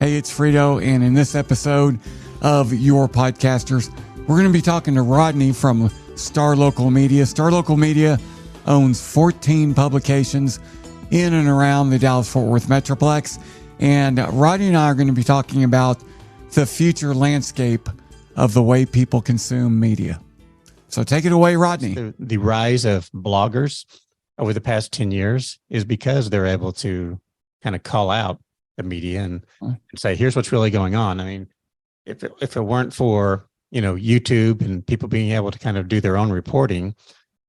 Hey, it's Friedo, and in this episode of Your Podcasters, we're going to be talking to Rodney from Star Local Media. Star Local Media owns 14 publications in and around the Dallas-Fort Worth Metroplex, and Rodney and I are going to be talking about the future landscape of the way people consume media. So take it away, Rodney. The rise of bloggers over the past 10 years is because they're able to kind of call out the media and say, here's what's really going on. I mean, if it weren't for, YouTube and people being able to kind of do their own reporting,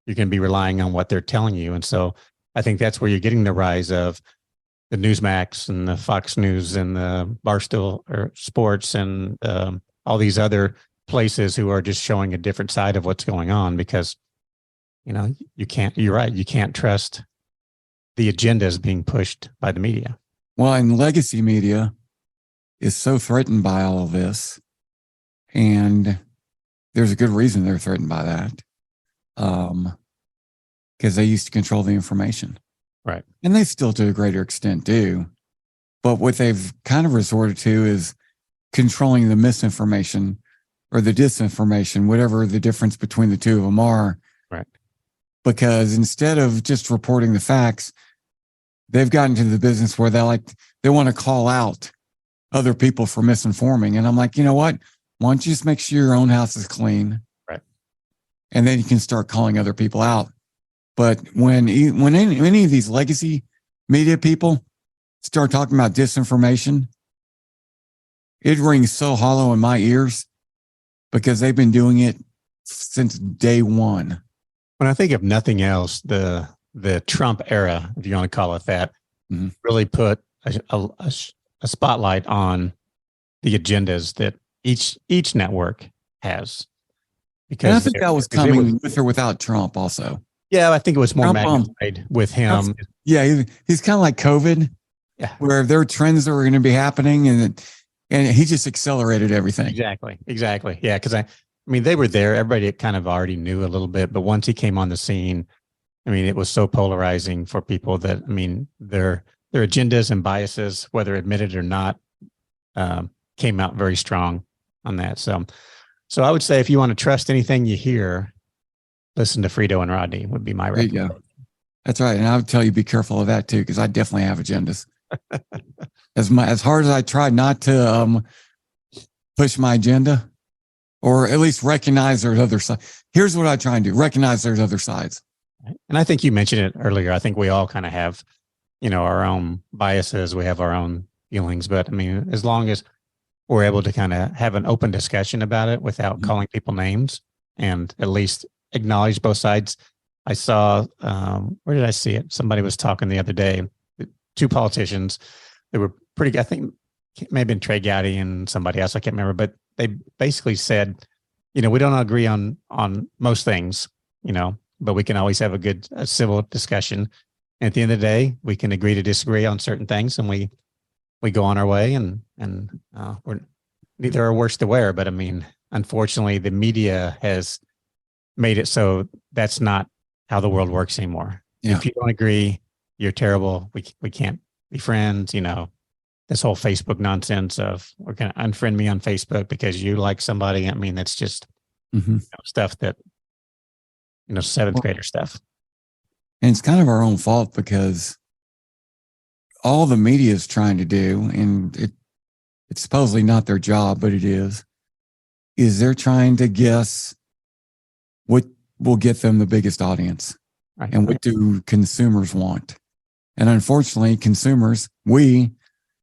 you're going to be relying on what they're telling you. And so I think that's where you're getting the rise of the Newsmax and the Fox News and the Barstool or Sports and all these other places who are just showing a different side of what's going on because, you're right. You can't trust the agendas being pushed by the media. Well, and legacy media is so threatened by all of this. And there's a good reason they're threatened by that. Because they used to control the information. Right. And they still to a greater extent do. But what they've kind of resorted to is controlling the misinformation or the disinformation, whatever the difference between the two of them are. Right. Because instead of just reporting the facts, they've gotten to the business where they want to call out other people for misinforming. And I'm like, you know what? Why don't you just make sure your own house is clean? Right. And then you can start calling other people out. But when any of these legacy media people start talking about disinformation, it rings so hollow in my ears because they've been doing it since day one. When I think of nothing else, the Trump era, if you want to call it that, really put a spotlight on the agendas that each network has. Because and I think that was coming with or without Trump also. Yeah, I think it was more magnified with him. Yeah, he's kind of like COVID, where there are trends that were going to be happening, and he just accelerated everything. Exactly. Yeah, because I mean, they were there. Everybody kind of already knew a little bit, but once he came on the scene, I mean, it was so polarizing for people that, I mean, their agendas and biases, whether admitted or not, came out very strong on that. So I would say if you want to trust anything you hear, listen to Friedo and Rodney would be my recommendation. There you go. That's right. And I would tell you, be careful of that too, because I definitely have agendas. As hard as I try not to push my agenda, or at least recognize there's other sides. Here's what I try and do: recognize there's other sides. And I think you mentioned it earlier. I think we all kind of have, our own biases. We have our own feelings, but I mean, as long as we're able to kind of have an open discussion about it without calling people names and at least acknowledge both sides. I saw, where did I see it? Somebody was talking the other day, two politicians. They were pretty, I think it may have been Trey Gowdy and somebody else. I can't remember, but they basically said, we don't agree on most things, but we can always have a civil discussion. And at the end of the day, we can agree to disagree on certain things, and we go on our way, and we're neither are worse to wear. But I mean, unfortunately, the media has made it so that's not how the world works anymore. Yeah. If you don't agree, you're terrible. We can't be friends. This whole Facebook nonsense of we're going to unfriend me on Facebook because you like somebody. I mean, that's just stuff that, seventh grader stuff. And it's kind of our own fault because all the media is trying to do, and it's supposedly not their job, but it is they're trying to guess what will get them the biggest audience, right, and what do consumers want. And unfortunately, consumers, we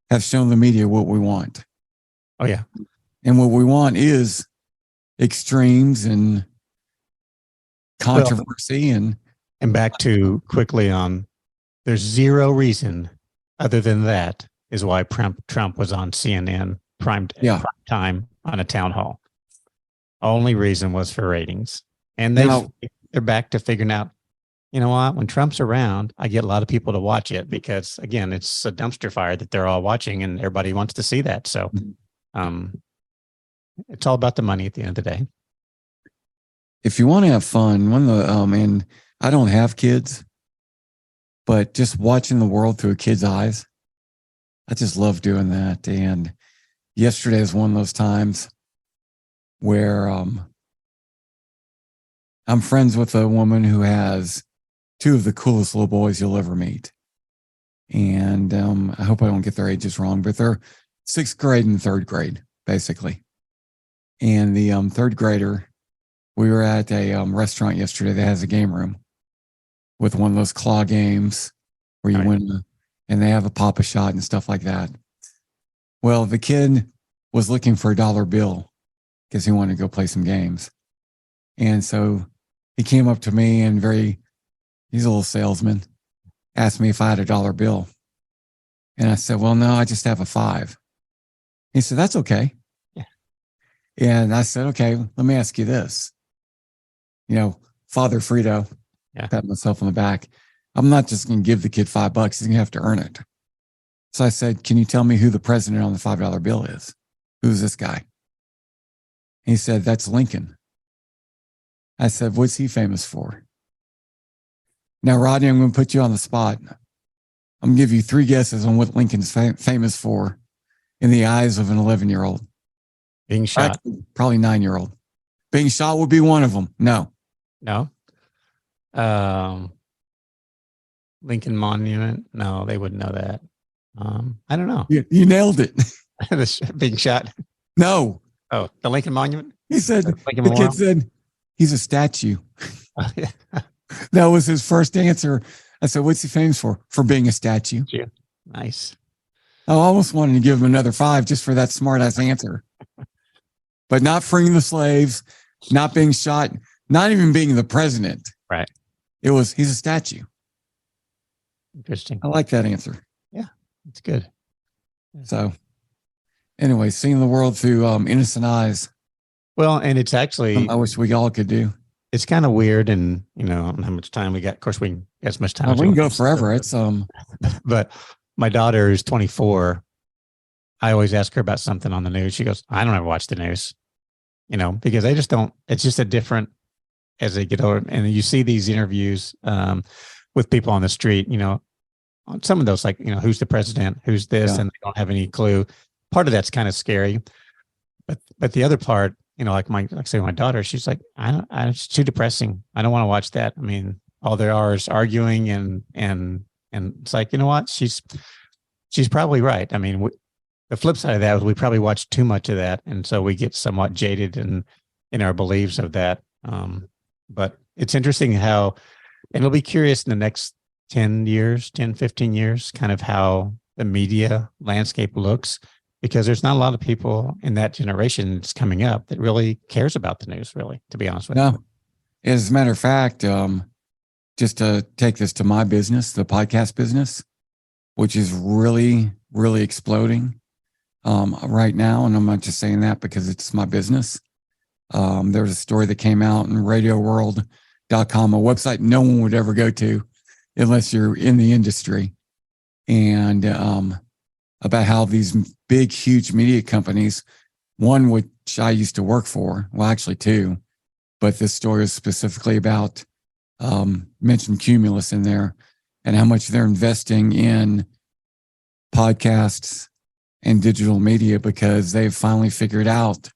have shown the media what we want. Oh, yeah. And what we want is extremes and controversy. And back to quickly on, there's zero reason other than that is why Trump was on CNN prime time on a town hall. Only reason was for ratings. And they're back to figuring out, you know what, when Trump's around, I get a lot of people to watch it because, again, it's a dumpster fire that they're all watching and everybody wants to see that. So it's all about the money at the end of the day. If you want to have fun, and I don't have kids, but just watching the world through a kid's eyes I just love doing that. And yesterday is one of those times where I'm friends with a woman who has two of the coolest little boys you'll ever meet. And I hope I don't get their ages wrong, but they're sixth grade and third grade, basically. And the third grader, we were at a restaurant yesterday that has a game room with one of those claw games where you win, and they have a pop a shot and stuff like that. Well, the kid was looking for a dollar bill because he wanted to go play some games. And so he came up to me and he's a little salesman, asked me if I had a dollar bill. And I said, well, no, I just have a 5. He said, that's okay. Yeah. And I said, okay, let me ask you this. Father Friedo, pat myself on the back. I'm not just going to give the kid $5. He's going to have to earn it. So I said, can you tell me who the president on the $5 bill is? Who's this guy? He said, that's Lincoln. I said, what's he famous for? Now, Rodney, I'm going to put you on the spot. I'm going to give you 3 guesses on what Lincoln's famous for in the eyes of an 11-year-old. Being shot. Probably 9-year-old. Being shot would be one of them. No. Lincoln Monument. No, they wouldn't know that. I don't know. You nailed it. Being shot. No. Oh, the Lincoln Monument? He said, the kid said, he's a statue. Oh, yeah. That was his first answer. I said, what's he famous for? For being a statue. Nice. I almost wanted to give him another 5 just for that smart ass answer. But not freeing the slaves, not being shot, not even being the president. Right. He's a statue. Interesting. I like that answer. Yeah, it's good. So anyway, seeing the world through innocent eyes. Well, and it's actually, I wish we all could do. It's kind of weird, and I don't know how much time we got. Of course, we can get as much time. We can go forever. It's But my daughter is 24. I always ask her about something on the news. She goes, "I don't ever watch the news," because they just don't. It's just a different as they get older, and you see these interviews with people on the street. On some of those, like who's the president, who's this, and they don't have any clue. Part of that's kind of scary, but the other part. Like my daughter, she's like, it's too depressing. I don't want to watch that. I mean, all there are is arguing and it's like, you know what? She's probably right. I mean, the flip side of that is we probably watch too much of that. And so we get somewhat jaded in our beliefs of that. But it's interesting how, and it'll be curious in the next 10, 15 years, kind of how the media landscape looks. Because there's not a lot of people in that generation that's coming up that really cares about the news, really, to be honest with you. No. As a matter of fact, just to take this to my business, the podcast business, which is really, really exploding right now. And I'm not just saying that because it's my business. There's a story that came out in radioworld.com, a website no one would ever go to unless you're in the industry. And about how these big, huge media companies, one which I used to work for, well, actually 2, but this story is specifically about, mentioned Cumulus in there and how much they're investing in podcasts and digital media because they've finally figured out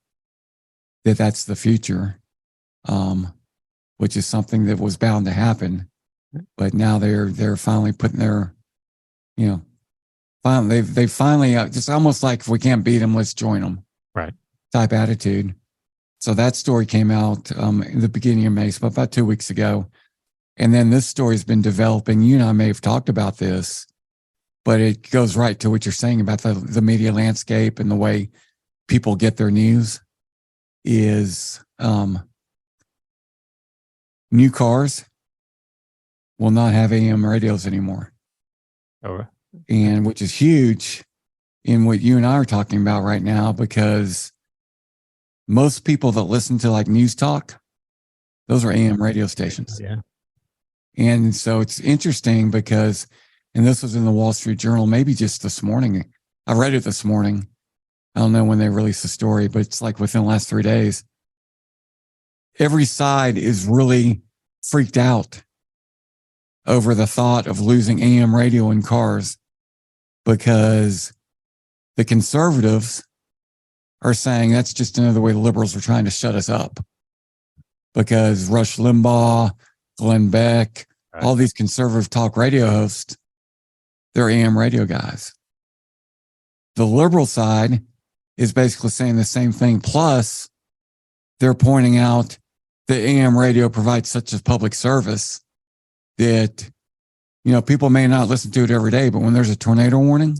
that that's the future, which is something that was bound to happen. But now they're finally putting their, they finally just almost like if we can't beat them, let's join them. Right. Type attitude. So that story came out in the beginning of May, so about 2 weeks ago. And then this story's been developing. You and I may have talked about this, but it goes right to what you're saying about the media landscape and the way people get their news is new cars will not have AM radios anymore. Oh, and which is huge in what you and I are talking about right now, because most people that listen to like news talk, those are AM radio stations. Yeah. And so it's interesting because, and this was in the Wall Street Journal, maybe just this morning. I read it this morning. I don't know when they released the story, but it's like within the last 3 days. Every side is really freaked out over the thought of losing AM radio in cars because The conservatives are saying that's just another way the liberals are trying to shut us up, because Rush Limbaugh, Glenn Beck, all these conservative talk radio hosts, they're AM radio guys. The liberal side is basically saying the same thing. Plus, they're pointing out that AM radio provides such a public service that, people may not listen to it every day, but when there's a tornado warning,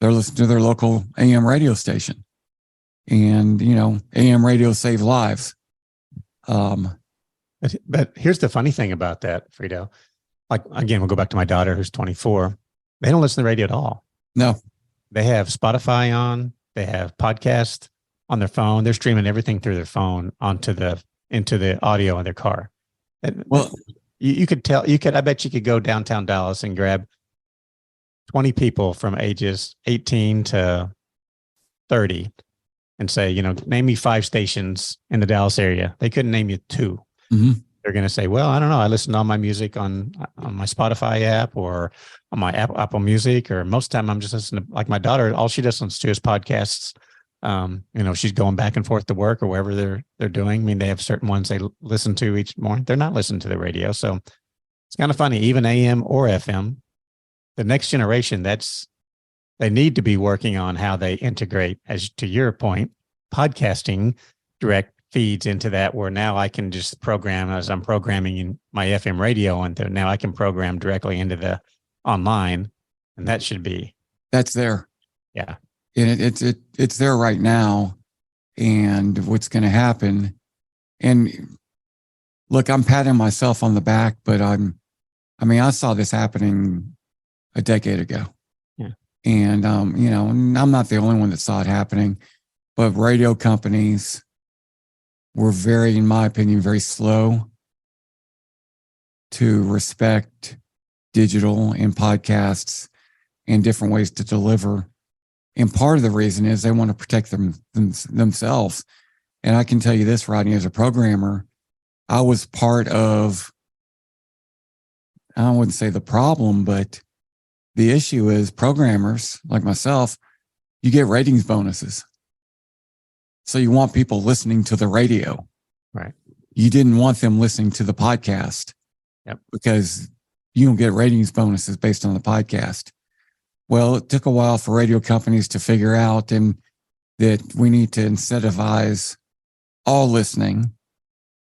they're listening to their local AM radio station. And, AM radio save lives. But here's the funny thing about that, Friedo. Like, again, we'll go back to my daughter who's 24. They don't listen to the radio at all. No. They have Spotify on. They have podcasts on their phone. They're streaming everything through their phone into the audio in their car. Well, you could tell, I bet you could go downtown Dallas and grab 20 people from ages 18 to 30 and say, name me 5 stations in the Dallas area. They couldn't name you 2. Mm-hmm. They're going to say, well, I don't know. I listen to all my music on my Spotify app or on my Apple Music, or most of the time I'm just listening to, like my daughter, all she listens to is podcasts. She's going back and forth to work or wherever they're doing. I mean, they have certain ones they listen to each morning. They're not listening to the radio. So it's kind of funny, even AM or FM, the next generation, they need to be working on how they integrate, as to your point, podcasting direct feeds into that, where now I can just program as I'm programming in my FM radio, and now I can program directly into the online, and that's there. Yeah. And it's there right now. And what's going to happen, and look, I'm patting myself on the back, but I saw this happening a decade ago. Yeah. And, I'm not the only one that saw it happening, but radio companies were in my opinion, very slow to respect digital and podcasts and different ways to deliver. And part of the reason is they want to protect themselves. And I can tell you this, Rodney, as a programmer, I was part of, I wouldn't say the problem, but the issue is programmers like myself, you get ratings bonuses. So you want people listening to the radio. Right. You didn't want them listening to the podcast. Yep. Because you don't get ratings bonuses based on the podcast. Well, it took a while for radio companies to figure out that we need to incentivize all listening,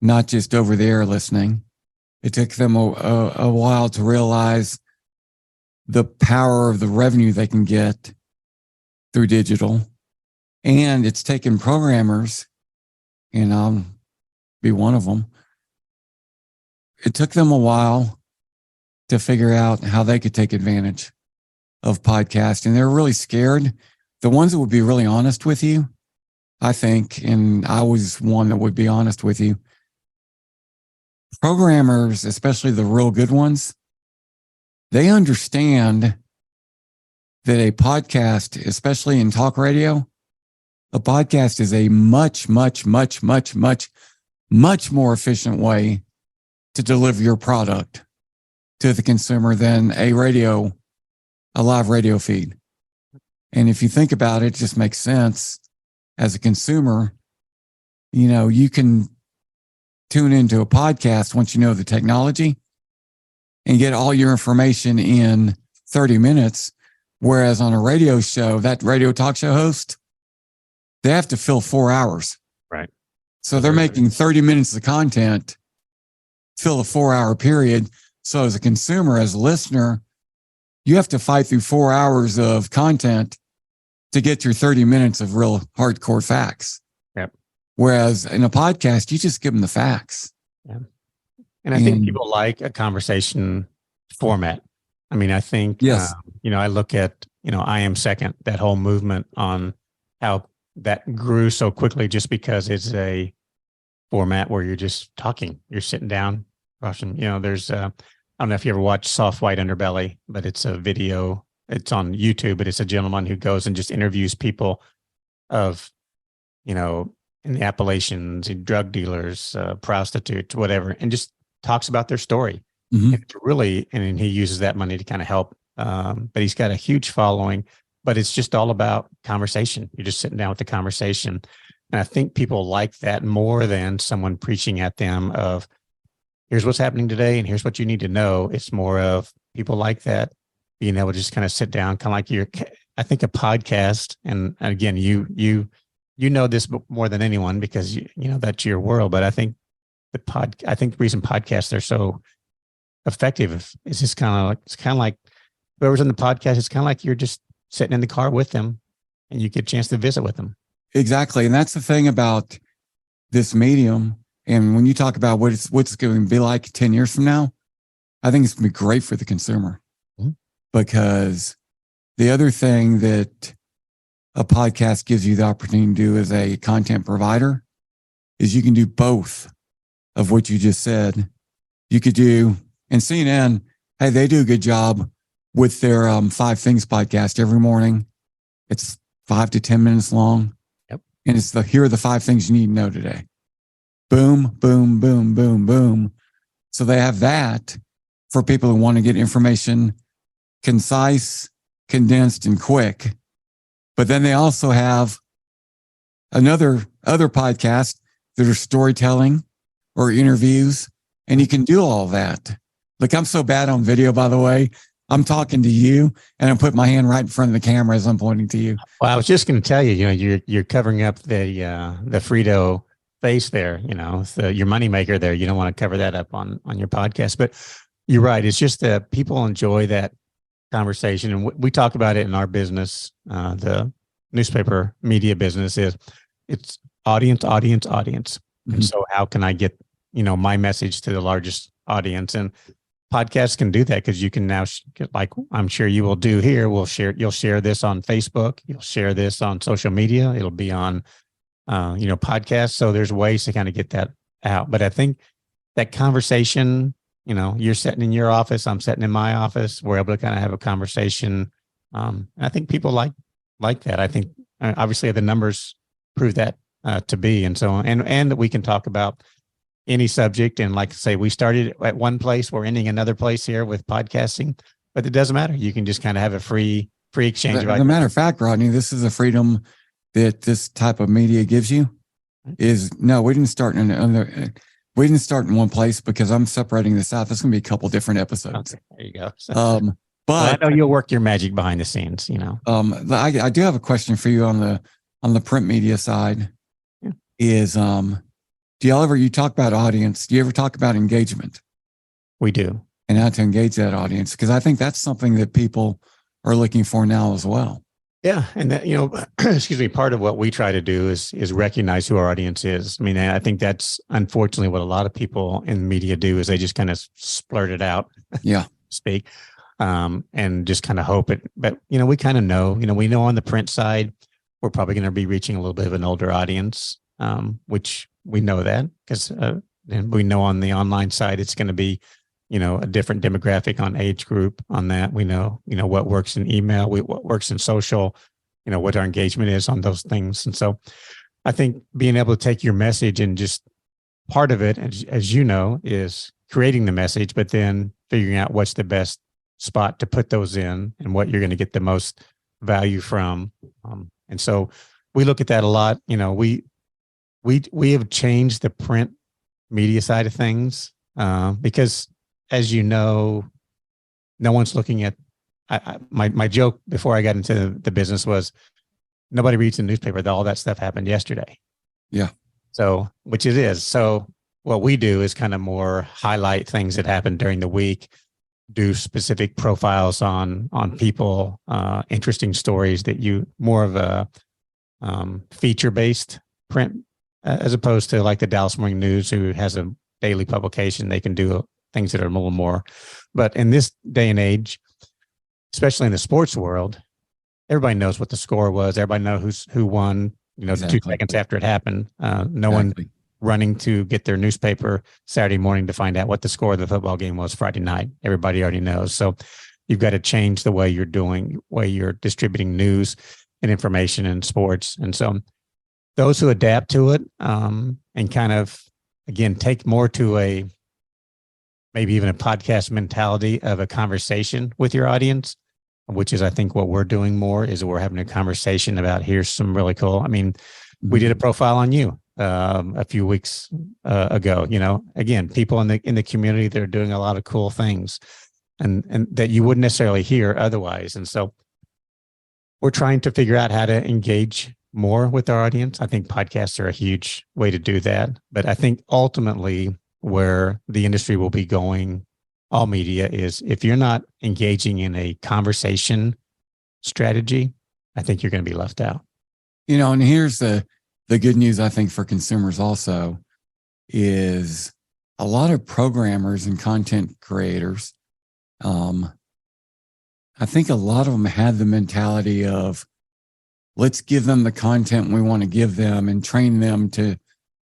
not just over the air listening. It took them a while to realize the power of the revenue they can get through digital. And it's taken programmers, and I'll be one of them. It took them a while to figure out how they could take advantage of podcasting. They're really scared. The ones that would be really honest with you, I think, and I was one that would be honest with you. Programmers, especially the real good ones, they understand that a podcast, especially in talk radio, a podcast is a much, much, much, much, much, much more efficient way to deliver your product to the consumer than a live radio feed. And if you think about it, it just makes sense. As a consumer, you can tune into a podcast once you know the technology and get all your information in 30 minutes. Whereas on a radio show, that radio talk show host, they have to fill 4 hours. Right. So they're making 30 minutes of content, fill a 4-hour period. So as a consumer, as a listener, you have to fight through 4 hours of content to get your 30 minutes of real hardcore facts. Yep. Whereas in a podcast, you just give them the facts. Yeah. And I think people like a conversation format. I mean, I think, yes. I look at, I Am Second, that whole movement on how that grew so quickly just because it's a format where you're just talking, you're sitting down, watching, there's, I don't know if you ever watched Soft White Underbelly, but it's a video, it's on YouTube, but it's a gentleman who goes and just interviews people of, in the Appalachians, drug dealers, prostitutes, whatever, and just talks about their story. Mm-hmm. And he uses that money to kind of help. But he's got a huge following. but it's just all about conversation. You're just sitting down with the conversation. And I think people like that more than someone preaching at them of, here's what's happening today and here's what you need to know. It's more of people like that, being able to just kind of sit down, kind of like I think a podcast. And again, you know this more than anyone because you know that's your world. But I think the reason podcasts are so effective is just kind of like whoever's in the podcast. It's kind of like you're just sitting in the car with them, and you get a chance to visit with them. Exactly, and that's the thing about this medium. And when you talk about what's going to be like 10 years from now, I think it's going to be great for the consumer. Mm-hmm. Because the other thing that a podcast gives you the opportunity to do as a content provider is you can do both of what you just said. You could do, and CNN, hey, they do a good job with their 5 Things podcast every morning. It's 5 to 10 minutes long. Yep. And it's here are the 5 things you need to know today. Boom, boom, boom, boom, boom. So they have that for people who want to get information concise, condensed, and quick. But then they also have other podcasts that are storytelling or interviews, and you can do all that. Look, I'm so bad on video, by the way. I'm talking to you, and I'm putting my hand right in front of the camera as I'm pointing to you. Well, I was just going to tell you, you're covering up the Friedo face there. Your moneymaker there. You don't want to cover that up on your podcast, but you're right. It's just that people enjoy that conversation, and we talk about it in our business. The newspaper media business it's audience. Mm-hmm. And so how can I get, my message to the largest audience? And podcasts can do that because you can now, like I'm sure you will do here, you'll share this on Facebook, you'll share this on social media, it'll be on, podcasts. So there's ways to kind of get that out. But I think that conversation, you're sitting in your office, I'm sitting in my office, we're able to kind of have a conversation. And I think people like that. I think obviously the numbers prove that to be, and so on, and that we can talk about any subject. And like I say, we started at one place, we're ending another place here with podcasting, but it doesn't matter. You can just kind of have a free exchange. As a matter of fact, Rodney, this is a freedom that this type of media gives you. We didn't start in one place because I'm separating this out. This is going to be a couple different episodes. Okay, there you go. But I know you'll work your magic behind the scenes, I do have a question for you on the print media side. Yeah. Is you talk about audience, do you ever talk about engagement? We do. And how to engage that audience? Because I think that's something that people are looking for now as well. Yeah. And that, excuse me, part of what we try to do is recognize who our audience is. I mean, I think that's unfortunately what a lot of people in media do is they just kind of splurt it out. Yeah. Speak. And just kind of hope it. But, we kind of know, we know on the print side, we're probably going to be reaching a little bit of an older audience, which we know that because and we know on the online side, it's going to be, a different demographic on age group on that. We know, what works in email, what works in social, what our engagement is on those things. And so I think being able to take your message and just part of it, as you know, is creating the message, but then figuring out what's the best spot to put those in and what you're going to get the most value from. And so we look at that a lot. We have changed the print media side of things because, as you know, no one's looking at. My joke before I got into the business was nobody reads the newspaper. All that stuff happened yesterday. Yeah. So, which it is. So what we do is kind of more highlight things that happened during the week, do specific profiles on people, interesting stories that you more of a feature-based print as opposed to like the Dallas Morning News, who has a daily publication. They can do things that are a little more. But in this day and age, especially in the sports world, everybody knows what the score was. Everybody knows who won. Exactly. 2 seconds after it happened. No one running to get their newspaper Saturday morning to find out what the score of the football game was Friday night. Everybody already knows. So you've got to change the way you're distributing news and information in sports. And so those who adapt to it and kind of, again, take more to maybe even a podcast mentality of a conversation with your audience, which is, I think, what we're doing more is we're having a conversation about here's some really cool. I mean, we did a profile on you a few weeks ago. Again, people in the community that are doing a lot of cool things, and that you wouldn't necessarily hear otherwise. And so we're trying to figure out how to engage more with our audience. I think podcasts are a huge way to do that. But I think ultimately where the industry will be going, all media, is if you're not engaging in a conversation strategy, I think you're going to be left out. And here's the good news, I think, for consumers also, is a lot of programmers and content creators, I think a lot of them had the mentality of, let's give them the content we want to give them and train them to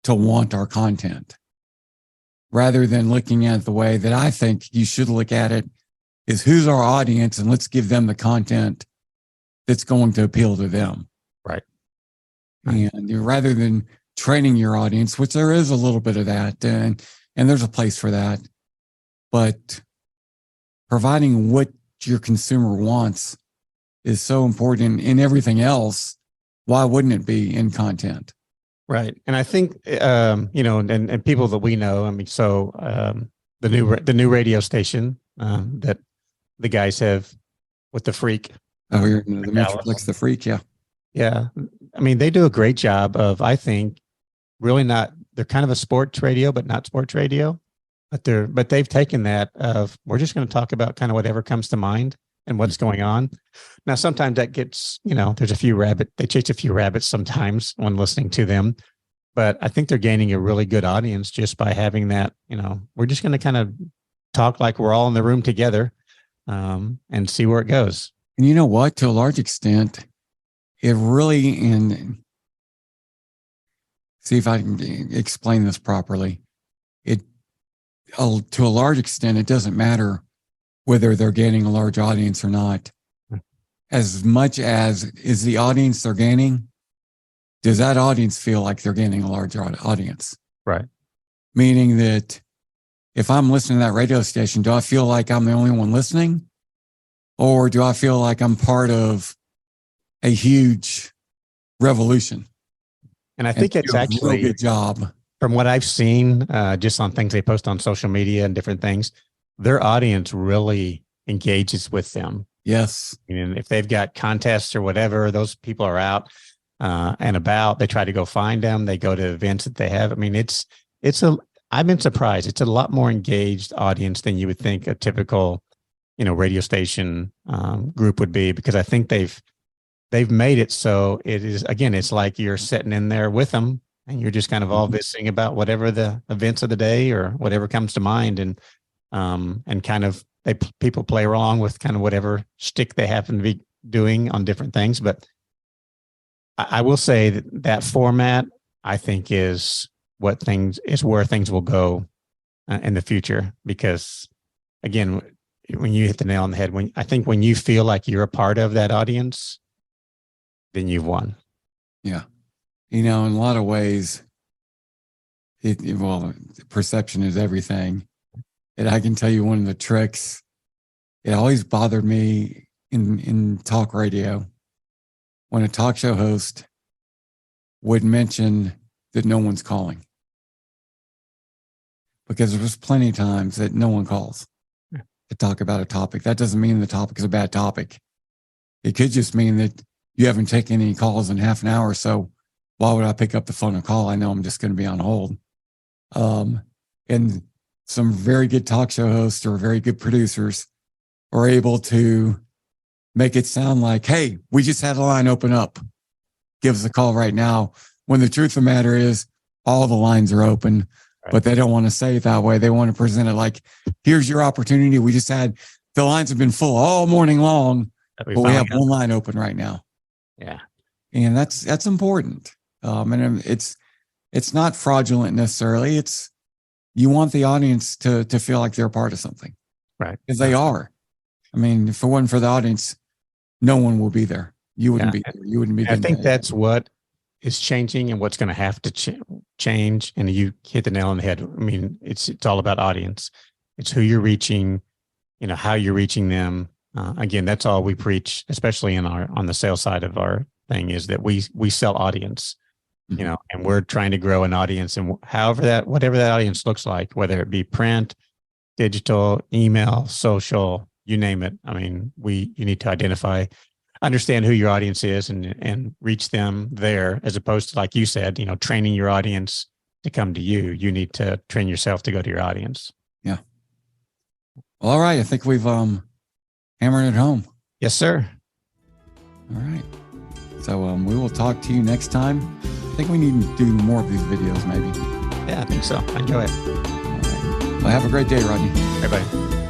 want our content, rather than looking at it the way that I think you should look at it, is who's our audience, and let's give them the content that's going to appeal to them. Right. And rather than training your audience, which there is a little bit of that, and there's a place for that, but providing what your consumer wants is so important in everything else. Why wouldn't it be in content? Right. And I think, and people that we know, I mean, so the new radio station that the guys have with the Freak. Oh, you're in the Metroplex, the Freak. Yeah. Yeah. I mean, they do a great job of, I think, really they're kind of a sports radio, but not sports radio. But they've taken that of, we're just going to talk about kind of whatever comes to mind and what's going on. Now, sometimes that gets, they chase a few rabbits sometimes when listening to them, but I think they're gaining a really good audience just by having that, we're just going to kind of talk like we're all in the room together, and see where it goes. And you know what, to a large extent, it really, and see if I can explain this properly. To a large extent, it doesn't matter whether they're gaining a large audience or not. As much as is the audience they're gaining, does that audience feel like they're gaining a large audience? Right. Meaning that if I'm listening to that radio station, do I feel like I'm the only one listening? Or do I feel like I'm part of a huge revolution? And I think it's actually a good job. From what I've seen, just on things they post on social media and different things, their audience really engages with them. Yes. And if they've got contests or whatever, those people are out and about. They try to go find them. They go to events that they have. I mean, I've been surprised. It's a lot more engaged audience than you would think a typical, radio station group would be, because I think they've made it so it is, again, it's like you're sitting in there with them and you're just kind of all visiting about whatever the events of the day or whatever comes to mind. And kind of people play along with kind of whatever shtick they happen to be doing on different things. But I will say that format, I think, is where things will go in the future, because again, when you hit the nail on the head, when you feel like you're a part of that audience, then you've won. Yeah. In a lot of ways, perception is everything. And I can tell you one of the tricks, it always bothered me in talk radio, when a talk show host would mention that no one's calling. Because there's plenty of times that no one calls to talk about a topic. That doesn't mean the topic is a bad topic. It could just mean that you haven't taken any calls in half an hour. So why would I pick up the phone and call? I know I'm just going to be on hold. And some very good talk show hosts or very good producers are able to make it sound like, hey, we just had a line open up. Give us a call right now. When the truth of the matter is, all the lines are open, right, but they don't want to say it that way. They want to present it like, here's your opportunity. We just had, the lines have been full all morning long, but we have one line open right now. Yeah. And that's important. And it's not fraudulent necessarily. It's, you want the audience to feel like they're a part of something. Right. Because they are. I mean, if it wasn't for the audience, no one will be there. You wouldn't be there. You wouldn't be there. I think that's what is changing and what's going to have to change. And you hit the nail on the head. I mean, it's all about audience. It's who you're reaching, how you're reaching them. Again, that's all we preach, especially on the sales side of our thing, is that we sell audience, Mm-hmm. And we're trying to grow an audience, and whatever that audience looks like, whether it be print, digital, email, social, you name it. I mean, you need to understand who your audience is and reach them there, as opposed to, like you said, training your audience to come to you. You need to train yourself to go to your audience. Yeah. Well, all right. I think we've hammered it home. Yes, sir. All right. So we will talk to you next time. I think we need to do more of these videos, maybe. Yeah, I think so. I enjoy it. All right. Well, have a great day, Rodney. Bye-bye.